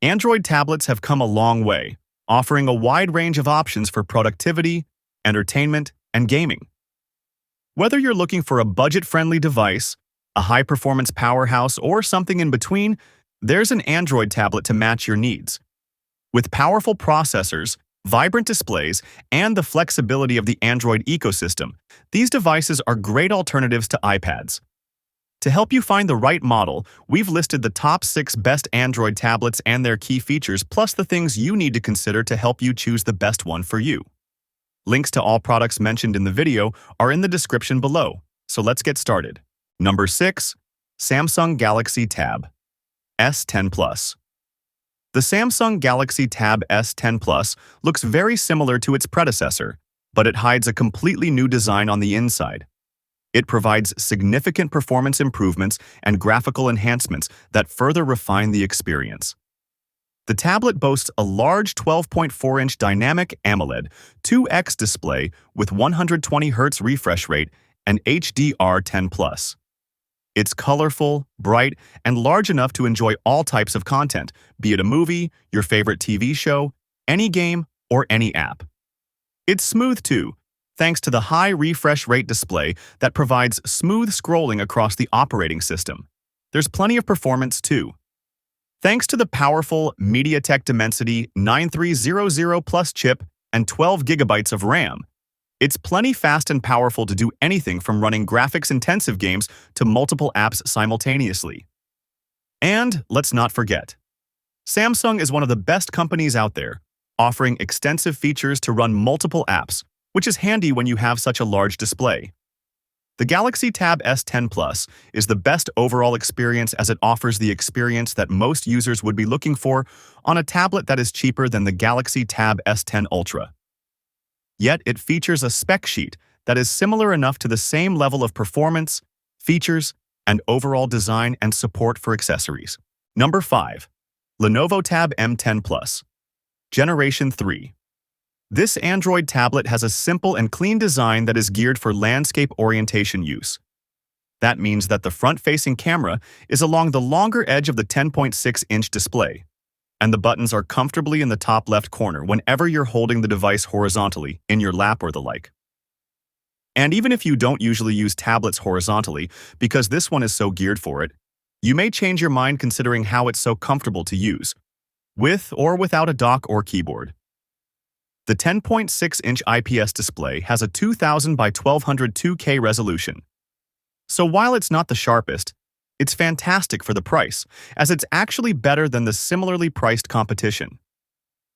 Android tablets have come a long way, offering a wide range of options for productivity, entertainment, and gaming. Whether you're looking for a budget-friendly device, a high-performance powerhouse, or something in between, there's an Android tablet to match your needs. With powerful processors, vibrant displays, and the flexibility of the Android ecosystem, these devices are great alternatives to iPads. To help you find the right model, we've listed the top 6 best Android tablets and their key features, plus the things you need to consider to help you choose the best one for you. Links to all products mentioned in the video are in the description below, so let's get started. Number 6. Samsung Galaxy Tab S10 Plus. The Samsung Galaxy Tab S10 Plus looks very similar to its predecessor, but it hides a completely new design on the inside. It provides significant performance improvements and graphical enhancements that further refine the experience. The tablet boasts a large 12.4-inch dynamic AMOLED 2X display with 120Hz refresh rate and HDR10+. It's colorful, bright, and large enough to enjoy all types of content, be it a movie, your favorite TV show, any game, or any app. It's smooth too, thanks to the high refresh rate display that provides smooth scrolling across the operating system. There's plenty of performance too. Thanks to the powerful MediaTek Dimensity 9300 Plus chip and 12 GB of RAM, it's plenty fast and powerful to do anything from running graphics-intensive games to multiple apps simultaneously. And let's not forget, Samsung is one of the best companies out there, offering extensive features to run multiple apps, which is handy when you have such a large display. The Galaxy Tab S10 Plus is the best overall experience as it offers the experience that most users would be looking for on a tablet that is cheaper than the Galaxy Tab S10 Ultra. Yet it features a spec sheet that is similar enough to the same level of performance, features, and overall design and support for accessories. Number 5. Lenovo Tab M10 Plus. Generation 3. This Android tablet has a simple and clean design that is geared for landscape orientation use. That means that the front-facing camera is along the longer edge of the 10.6-inch display, and the buttons are comfortably in the top left corner whenever you're holding the device horizontally, in your lap or the like. And even if you don't usually use tablets horizontally, because this one is so geared for it, you may change your mind considering how it's so comfortable to use, with or without a dock or keyboard. The 10.6-inch IPS display has a 2000 by 1200 2K resolution. So while it's not the sharpest, it's fantastic for the price, as it's actually better than the similarly priced competition.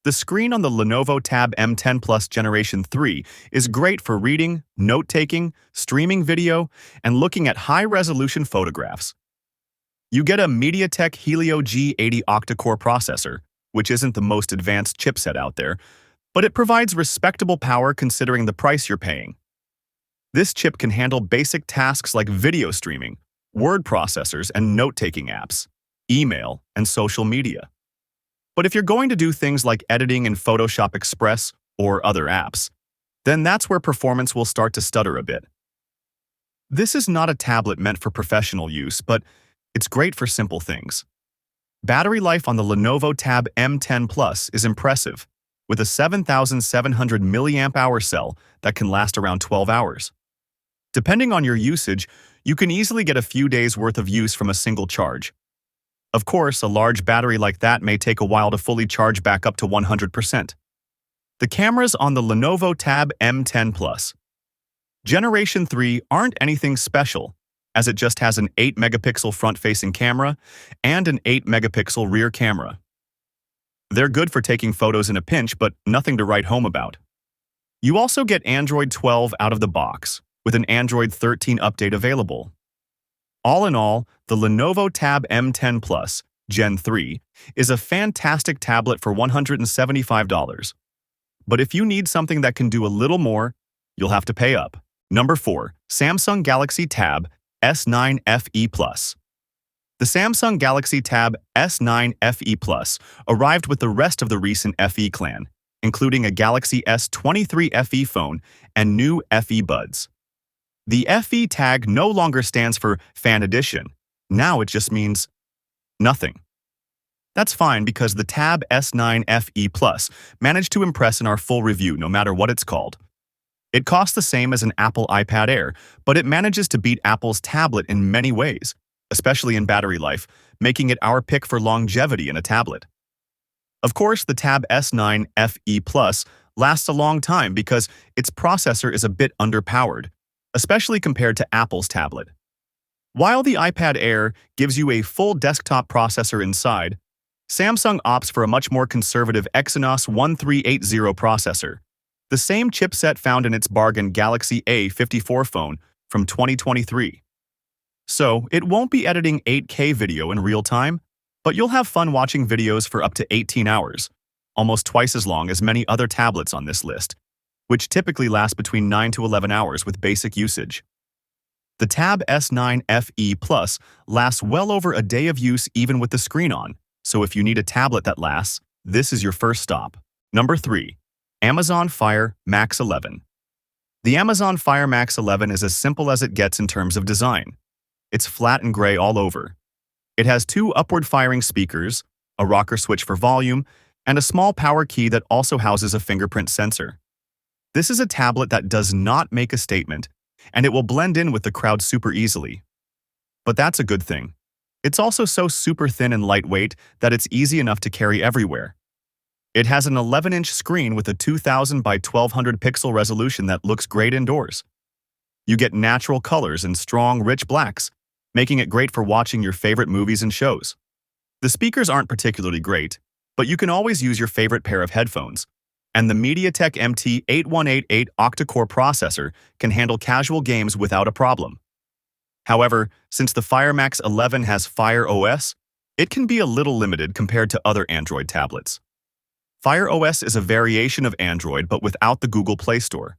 The screen on the Lenovo Tab M10 Plus Generation 3 is great for reading, note-taking, streaming video, and looking at high-resolution photographs. You get a MediaTek Helio G80 octa-core processor, which isn't the most advanced chipset out there, but it provides respectable power considering the price you're paying. This chip can handle basic tasks like video streaming, word processors and note-taking apps, email, and social media. But if you're going to do things like editing in Photoshop Express or other apps, then that's where performance will start to stutter a bit. This is not a tablet meant for professional use, but it's great for simple things. Battery life on the Lenovo Tab M10 Plus is impressive, with a 7,700 mAh cell that can last around 12 hours. Depending on your usage, you can easily get a few days' worth of use from a single charge. Of course, a large battery like that may take a while to fully charge back up to 100%. The cameras on the Lenovo Tab M10 Plus Generation 3 aren't anything special, as it just has an 8-megapixel front-facing camera and an 8-megapixel rear camera. They're good for taking photos in a pinch, but nothing to write home about. You also get Android 12 out of the box, with an Android 13 update available. All in all, the Lenovo Tab M10 Plus Gen 3 is a fantastic tablet for $175. But if you need something that can do a little more, you'll have to pay up. Number 4. Samsung Galaxy Tab S9 FE Plus. The Samsung Galaxy Tab S9 FE Plus arrived with the rest of the recent FE clan, including a Galaxy S23 FE phone and new FE buds. The FE tag no longer stands for Fan Edition. Now it just means nothing. That's fine because the Tab S9 FE Plus managed to impress in our full review no matter what it's called. It costs the same as an Apple iPad Air, but it manages to beat Apple's tablet in many ways, especially in battery life, making it our pick for longevity in a tablet. Of course, the Tab S9 FE Plus lasts a long time because its processor is a bit underpowered, especially compared to Apple's tablet. While the iPad Air gives you a full desktop processor inside, Samsung opts for a much more conservative Exynos 1380 processor, the same chipset found in its bargain Galaxy A54 phone from 2023. So, it won't be editing 8K video in real time, but you'll have fun watching videos for up to 18 hours, almost twice as long as many other tablets on this list, which typically last between 9 to 11 hours with basic usage. The Tab S9 FE Plus lasts well over a day of use even with the screen on, so if you need a tablet that lasts, this is your first stop. Number 3. Amazon Fire Max 11. The Amazon Fire Max 11 is as simple as it gets in terms of design. It's flat and gray all over. It has 2 upward-firing speakers, a rocker switch for volume, and a small power key that also houses a fingerprint sensor. This is a tablet that does not make a statement, and it will blend in with the crowd super easily. But that's a good thing. It's also so super thin and lightweight that it's easy enough to carry everywhere. It has an 11-inch screen with a 2000 by 1200 pixel resolution that looks great indoors. You get natural colors and strong, rich blacks, making it great for watching your favorite movies and shows. The speakers aren't particularly great, but you can always use your favorite pair of headphones. And the MediaTek MT8188 octa-core processor can handle casual games without a problem. However, since the Fire Max 11 has Fire OS, it can be a little limited compared to other Android tablets. Fire OS is a variation of Android but without the Google Play Store.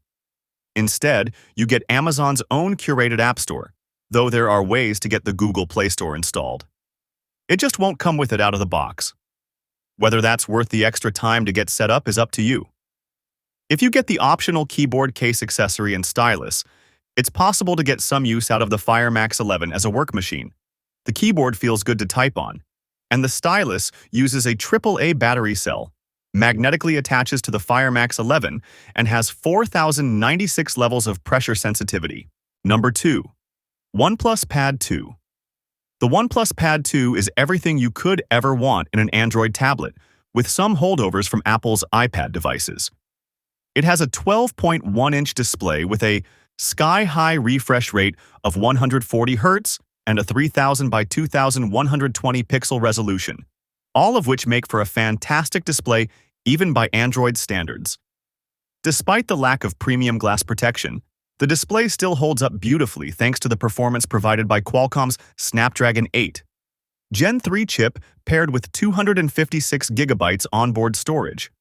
Instead, you get Amazon's own curated app store, though there are ways to get the Google Play Store installed. It just won't come with it out of the box. Whether that's worth the extra time to get set up is up to you. If you get the optional keyboard case accessory and stylus, it's possible to get some use out of the Fire Max 11 as a work machine. The keyboard feels good to type on, and the stylus uses a AAA battery cell, magnetically attaches to the Fire Max 11, and has 4096 levels of pressure sensitivity. Number 2. OnePlus Pad 2. The OnePlus Pad 2 is everything you could ever want in an Android tablet, with some holdovers from Apple's iPad devices. It has a 12.1-inch display with a sky-high refresh rate of 140 Hz and a 3000 by 2120 pixel resolution, all of which make for a fantastic display even by Android standards. Despite the lack of premium glass protection, the display still holds up beautifully thanks to the performance provided by Qualcomm's Snapdragon 8 Gen 3 chip paired with 256 GB onboard storage.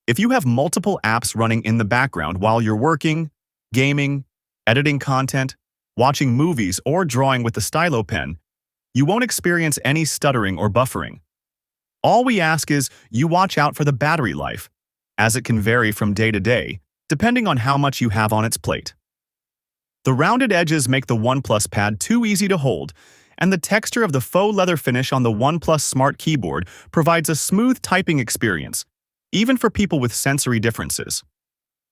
If you have multiple apps running in the background while you're working, gaming, editing content, watching movies, or drawing with the stylo pen, you won't experience any stuttering or buffering. All we ask is you watch out for the battery life, as it can vary from day to day, depending on how much you have on its plate. The rounded edges make the OnePlus Pad 2 easy to hold, and the texture of the faux leather finish on the OnePlus Smart Keyboard provides a smooth typing experience, even for people with sensory differences.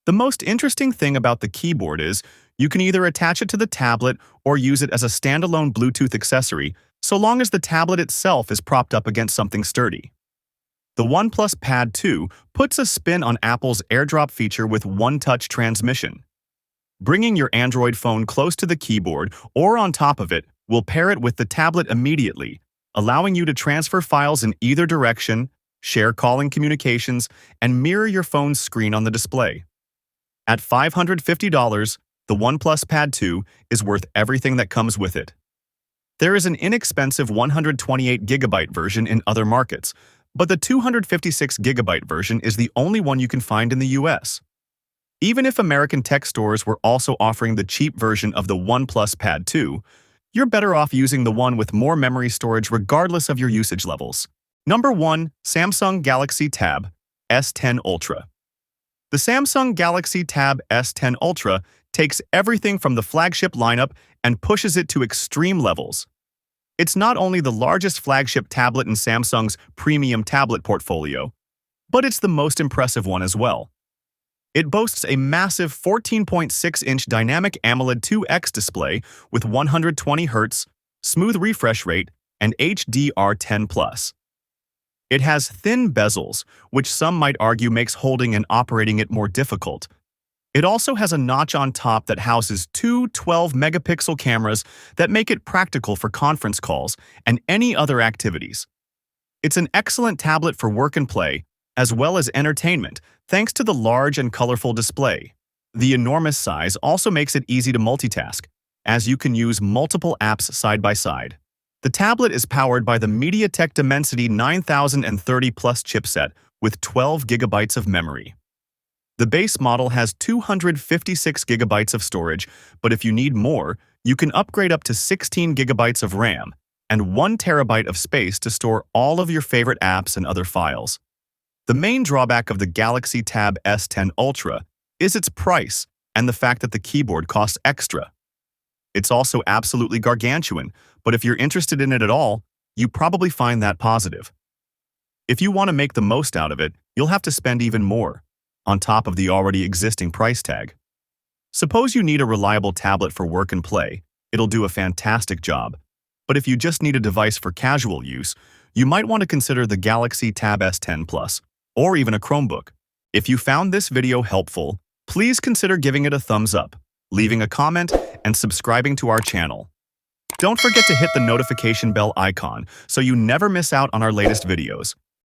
The most interesting thing about the keyboard is you can either attach it to the tablet or use it as a standalone Bluetooth accessory, so long as the tablet itself is propped up against something sturdy. The OnePlus Pad 2 puts a spin on Apple's AirDrop feature with one-touch transmission. Bringing your Android phone close to the keyboard or on top of it will pair it with the tablet immediately, allowing you to transfer files in either direction, share calling communications, and mirror your phone's screen on the display. At $550, the OnePlus Pad 2 is worth everything that comes with it. There is an inexpensive 128GB version in other markets, but the 256GB version is the only one you can find in the US. Even if American tech stores were also offering the cheap version of the OnePlus Pad 2, you're better off using the one with more memory storage regardless of your usage levels. Number 1. Samsung Galaxy Tab S10 Ultra. The Samsung Galaxy Tab S10 Ultra takes everything from the flagship lineup and pushes it to extreme levels. It's not only the largest flagship tablet in Samsung's premium tablet portfolio, but it's the most impressive one as well. It boasts a massive 14.6-inch dynamic AMOLED 2X display with 120 Hz, smooth refresh rate, and HDR10+. It has thin bezels, which some might argue makes holding and operating it more difficult. It also has a notch on top that houses two 12-megapixel cameras that make it practical for conference calls and any other activities. It's an excellent tablet for work and play, as well as entertainment, thanks to the large and colorful display. The enormous size also makes it easy to multitask, as you can use multiple apps side by side. The tablet is powered by the MediaTek Dimensity 9030 Plus chipset with 12 gigabytes of memory. The base model has 256 gigabytes of storage, but if you need more, you can upgrade up to 16 gigabytes of RAM and 1 terabyte of space to store all of your favorite apps and other files. The main drawback of the Galaxy Tab S10 Ultra is its price and the fact that the keyboard costs extra. It's also absolutely gargantuan, but if you're interested in it at all, you probably find that positive. If you want to make the most out of it, you'll have to spend even more, on top of the already existing price tag. Suppose you need a reliable tablet for work and play, it'll do a fantastic job. But if you just need a device for casual use, you might want to consider the Galaxy Tab S10 Plus, or even a Chromebook. If you found this video helpful, please consider giving it a thumbs up, leaving a comment, and subscribing to our channel. Don't forget to hit the notification bell icon so you never miss out on our latest videos.